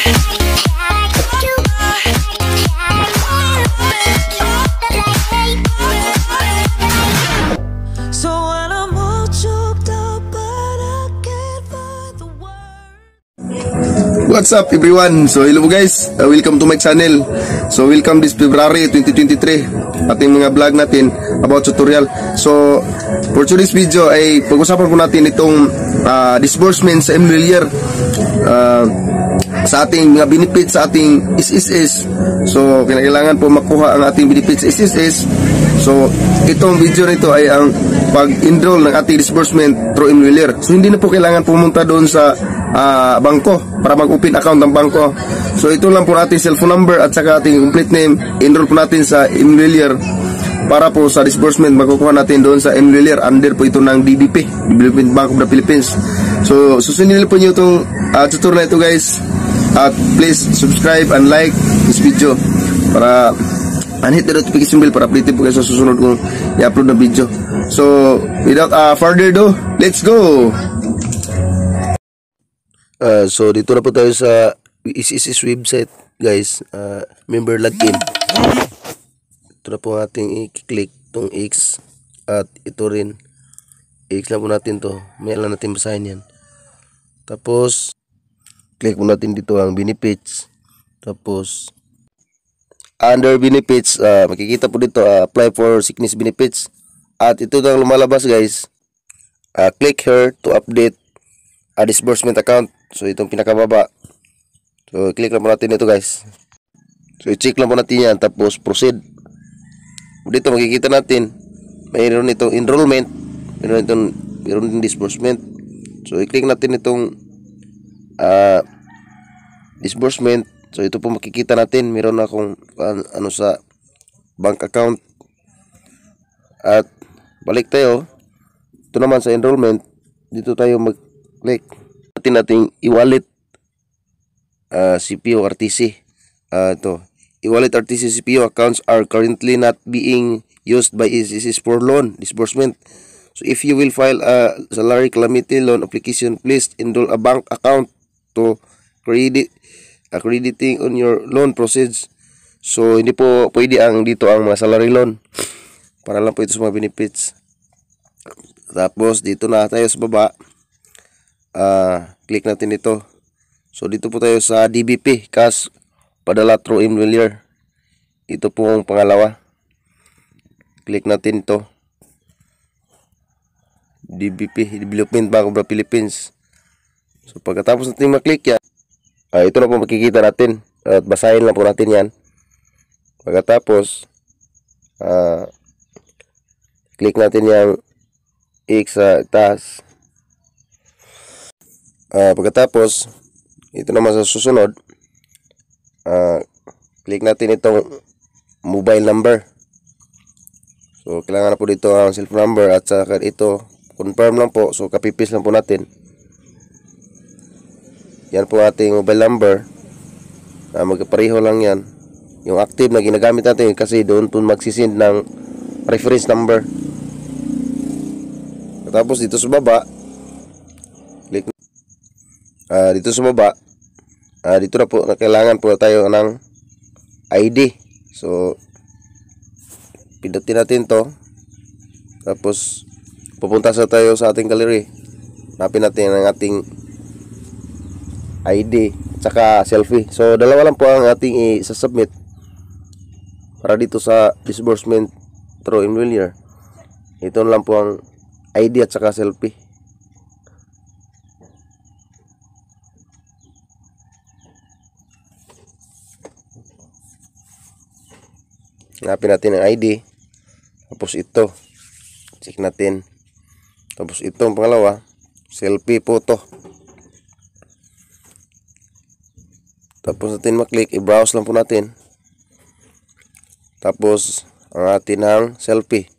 What's up everyone? So hello guys, welcome to my channel. So welcome this February 2023 ating mga vlog natin about tutorial. So for today's video ay pag-usapan po natin itong disbursement sa MWheeler, sa ating mga benefits sa ating SSS. So kailangan po makuha ang ating benefits sa SSS. So itong video nito ay ang pag-enroll ng ating disbursement through MWheeler. So hindi na po kailangan pumunta doon sa bangko para mag-open account ng bangko. So ito lang po natin cellphone number at saka ating complete name. Enroll po natin sa MWheeler para po sa disbursement makukuha natin doon sa MWheeler. Under po ito ng DBP, Development Bank of the Philippines. So susundin po nyo itong tutorial na ito guys. At please subscribe and like this video para hit the notification bell para update po kayo sa susunod kong i-upload na video. So without further ado, let's go! So dito na po tayo sa SSS website guys, member login. Ito na po ating i-click itong X at ito rin X lang po natin to, may lang natin basahin yan. Tapos click po natin dito ang benefits. Tapos under benefits, makikita po dito apply for sickness benefits. At ito na lumalabas guys, click here to update a disbursement account. So itong pinakababa, so click lang po natin ito guys. So i-check lang po natin yan, tapos proceed. Dito makikita natin mayroon itong enrollment, mayroon itong disbursement. So i-click natin itong disbursement. So ito po makikita natin meron akong ano sa bank account. At balik tayo, ito naman sa enrollment, dito tayo mag-click nating e-wallet, CPO RTC. Ito e-wallet RTC CPO accounts are currently not being used by SSS for loan disbursement. So if you will file a salary calamity loan application, please enroll a bank account to crediting on your loan process. So hindi po pwede ang dito ang mga salary loan, para lang po ito sa mga benefits. Tapos dito na tayo sa baba, click natin ito. So dito po tayo sa DBP, cash padala through MWheeler. Ito po ang pangalawa, click natin ito, DBP, Development Bank of the Philippines. So pagkatapos natin maklik yan, ito na po makikita natin at basahin lang po natin yan. Pagkatapos click natin yung X sa taas. Pagkatapos ito naman sa susunod, click natin itong mobile number. So kailangan na po dito ang cellphone number at saka ito confirm lang po. So copy paste lang po natin. Yan po ating mobile number. Magkapareho lang yan. Yung active na ginagamit natin kasi doon po magsisend ng reference number. Tapos dito sa baba, click dito sa baba, dito na po na kailangan po tayo ng ID. So pindutin natin to. Tapos pupunta sa tayo sa ating gallery. Hanapin natin ang ating ID tsaka selfie. So dalawa lang po ang ating i-submit para dito sa disbursement through MWheeler. Ito lang po ang ID at saka selfie. Hanapin natin ang ID. Tapos ito, check natin. Tapos ito ang pangalawa, selfie photo. Tapos natin maklik, i-browse lang po natin. Tapos ang atin ang selfie,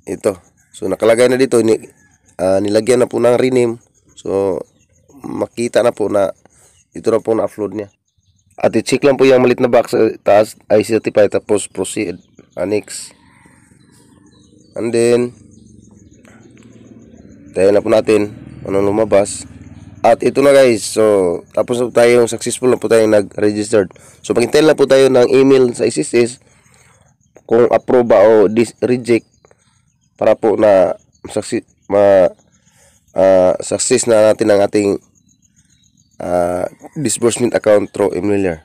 ito. So nakalagay na dito, nilagyan na po ng rename. So makita na po na ito na po na-upload niya. At i-check lang po yung malit na box sa taas, I certify, tapos proceed, next. And then tayo na po natin anong lumabas. At ito na guys, so tapos na po tayong successful na po tayong nag-registered. So maghintay lang po tayo ng email sa SSS kung approve ba o reject para po na success na natin ang ating disbursement account through Emilia.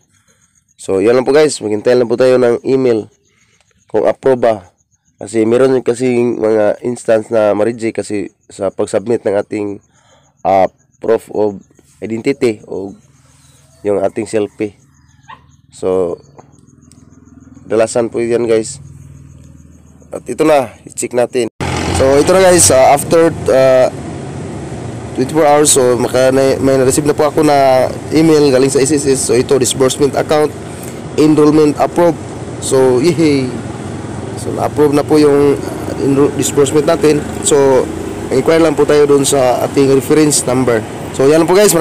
So yan lang po guys, maghintay lang po tayo ng email kung approve ba. Kasi meron kasi mga instance na ma-reject kasi sa pag-submit ng ating proof of identity o yung ating selfie. So dalasan po yan guys. At ito na, i-check natin. So ito na guys, after 24 hours, so may na-receive na po ako na email galing sa SSS. So ito, disbursement account enrollment approved. So yehey, so na-approve na po yung disbursement natin. So inquire lang po tayo doon sa ating reference number. So yan lang po guys.